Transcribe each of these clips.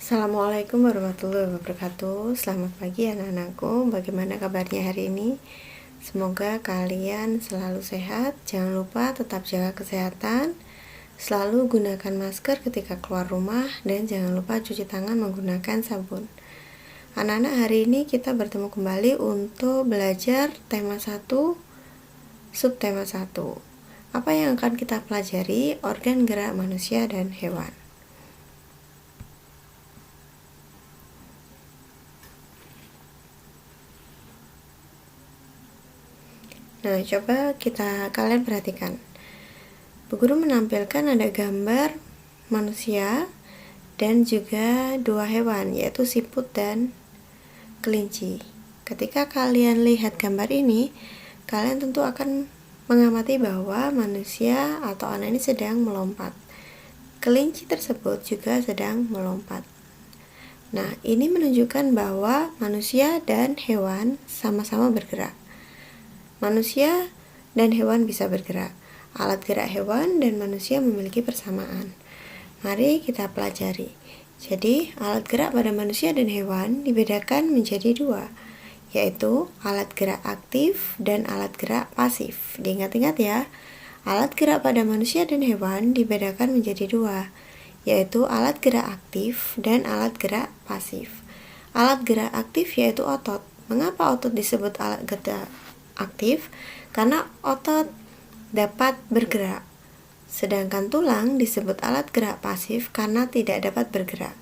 Assalamualaikum warahmatullahi wabarakatuh. Selamat pagi anak-anakku. Bagaimana kabarnya hari ini? Semoga kalian selalu sehat. Jangan lupa tetap jaga kesehatan. Selalu gunakan masker ketika keluar rumah dan jangan lupa cuci tangan menggunakan sabun. Anak-anak, hari ini kita bertemu kembali untuk belajar tema 1, subtema 1. Apa yang akan kita pelajari? Organ gerak manusia dan hewan. Nah, coba kalian perhatikan. Bu Guru menampilkan ada gambar manusia dan juga dua hewan, yaitu siput dan kelinci. Ketika kalian lihat gambar ini, kalian tentu akan mengamati bahwa manusia atau anak ini sedang melompat. Kelinci tersebut juga sedang melompat. Nah, ini menunjukkan bahwa manusia dan hewan sama-sama bergerak. Manusia dan hewan bisa bergerak. Alat gerak hewan dan manusia memiliki persamaan. Mari kita pelajari. Jadi, alat gerak pada manusia dan hewan dibedakan menjadi dua, yaitu alat gerak aktif dan alat gerak pasif. Diingat-ingat ya, alat gerak pada manusia dan hewan dibedakan menjadi dua, yaitu alat gerak aktif dan alat gerak pasif. Alat gerak aktif yaitu otot. Mengapa otot disebut alat gerak aktif? Karena otot dapat bergerak. Sedangkan tulang disebut alat gerak pasif karena tidak dapat bergerak.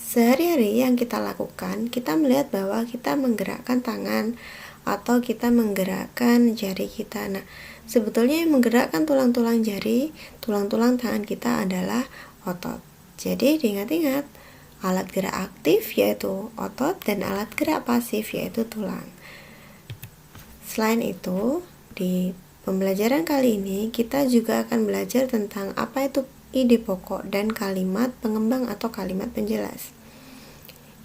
Sehari-hari yang kita lakukan, kita melihat bahwa kita menggerakkan tangan atau kita menggerakkan jari kita. Nah, sebetulnya yang menggerakkan tulang-tulang jari, tulang-tulang tangan kita adalah otot. Jadi diingat-ingat, alat gerak aktif yaitu otot dan alat gerak pasif yaitu tulang. Selain itu, di pembelajaran kali ini kita juga akan belajar tentang apa itu ide pokok dan kalimat pengembang atau kalimat penjelas.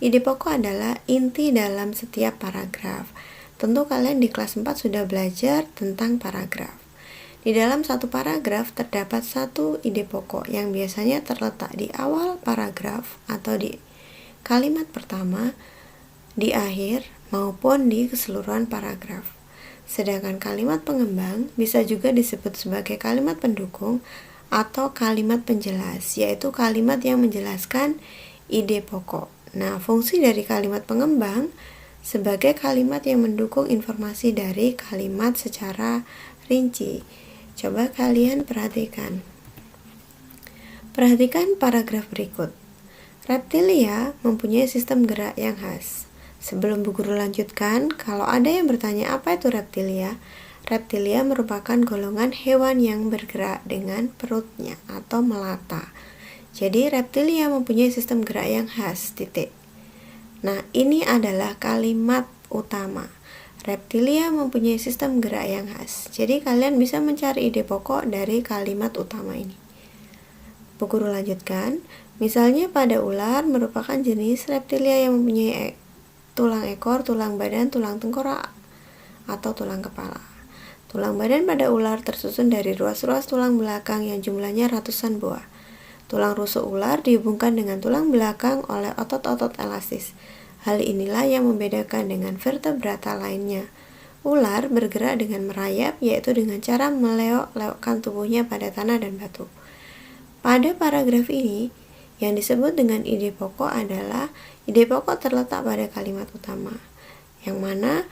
Ide pokok adalah inti dalam setiap paragraf. Tentu kalian di kelas 4 sudah belajar tentang paragraf. Di dalam satu paragraf terdapat satu ide pokok yang biasanya terletak di awal paragraf atau di kalimat pertama, di akhir, maupun di keseluruhan paragraf. Sedangkan kalimat pengembang bisa juga disebut sebagai kalimat pendukung atau kalimat penjelas, yaitu kalimat yang menjelaskan ide pokok. Nah, fungsi dari kalimat pengembang sebagai kalimat yang mendukung informasi dari kalimat secara rinci. Coba kalian perhatikan. Perhatikan paragraf berikut. Reptilia mempunyai sistem gerak yang khas. Sebelum Bu Guru lanjutkan, kalau ada yang bertanya apa itu reptilia, reptilia merupakan golongan hewan yang bergerak dengan perutnya atau melata. Jadi reptilia mempunyai sistem gerak yang khas, titik. Nah, ini adalah kalimat utama. Reptilia mempunyai sistem gerak yang khas. Jadi kalian bisa mencari ide pokok dari kalimat utama ini. Bu Guru lanjutkan, misalnya pada ular merupakan jenis reptilia yang mempunyai tulang ekor, tulang badan, tulang tengkorak, atau tulang kepala. Tulang badan pada ular tersusun dari ruas-ruas tulang belakang yang jumlahnya ratusan buah. Tulang rusuk ular dihubungkan dengan tulang belakang oleh otot-otot elastis. Hal inilah yang membedakan dengan vertebrata lainnya. Ular bergerak dengan merayap, yaitu dengan cara meleok-leokkan tubuhnya pada tanah dan batu. Pada paragraf ini, yang disebut dengan ide pokok adalah ide pokok terletak pada kalimat utama, yang mana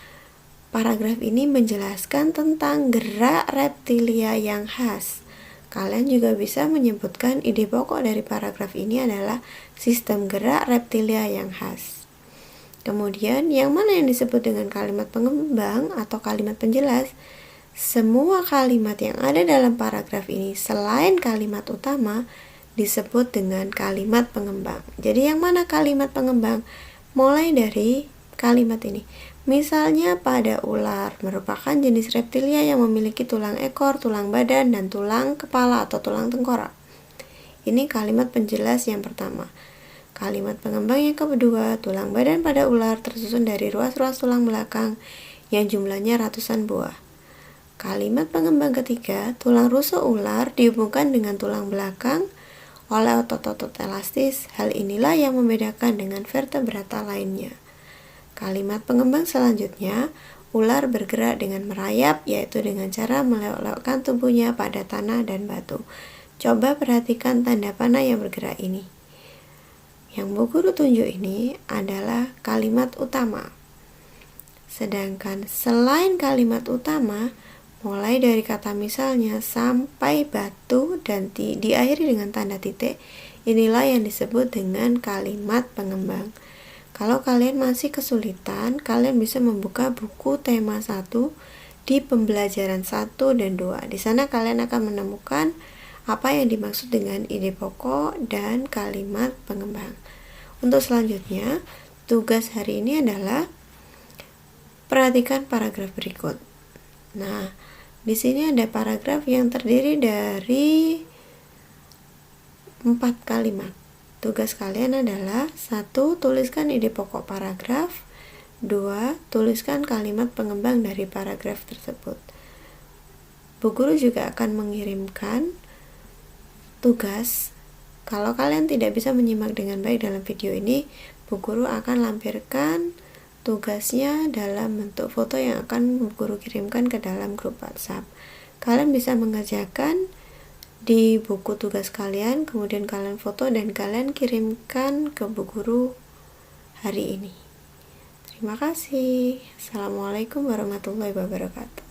paragraf ini menjelaskan tentang gerak reptilia yang khas. Kalian juga bisa menyebutkan ide pokok dari paragraf ini adalah sistem gerak reptilia yang khas. Kemudian, yang mana yang disebut dengan kalimat pengembang atau kalimat penjelas? Semua kalimat yang ada dalam paragraf ini selain kalimat utama disebut dengan kalimat pengembang. Jadi yang mana kalimat pengembang? Mulai dari kalimat ini. Misalnya pada ular merupakan jenis reptilia yang memiliki tulang ekor, tulang badan, dan tulang kepala atau tulang tengkorak. Ini kalimat penjelas yang pertama. Kalimat pengembang yang kedua, tulang badan pada ular tersusun dari ruas-ruas tulang belakang yang jumlahnya ratusan buah. Kalimat pengembang ketiga, tulang rusuk ular dihubungkan dengan tulang belakang oleh otot-otot elastis. Hal inilah yang membedakan dengan vertebrata lainnya. Kalimat pengembang selanjutnya, ular bergerak dengan merayap, yaitu dengan cara melewat-lewatkan tubuhnya pada tanah dan batu. Coba perhatikan tanda panah yang bergerak ini. Yang Bu Guru tunjuk ini adalah kalimat utama. Sedangkan selain kalimat utama, mulai dari kata misalnya sampai batu dan diakhiri dengan tanda titik, inilah yang disebut dengan kalimat pengembang. Kalau kalian masih kesulitan, kalian bisa membuka buku tema 1 di pembelajaran 1 dan 2. Di sana kalian akan menemukan apa yang dimaksud dengan ide pokok dan kalimat pengembang. Untuk selanjutnya, tugas hari ini adalah perhatikan paragraf berikut. Nah, di sini ada paragraf yang terdiri dari 4 kalimat. Tugas kalian adalah 1. Tuliskan ide pokok paragraf. 2. Tuliskan kalimat pengembang dari paragraf tersebut. Bu Guru juga akan mengirimkan tugas. Kalau kalian tidak bisa menyimak dengan baik dalam video ini, Bu Guru akan lampirkan tugasnya dalam bentuk foto yang akan Bu Guru kirimkan ke dalam grup WhatsApp. Kalian bisa mengerjakan di buku tugas kalian, kemudian kalian foto dan kalian kirimkan ke Bu Guru hari ini. Terima kasih. Assalamualaikum warahmatullahi wabarakatuh.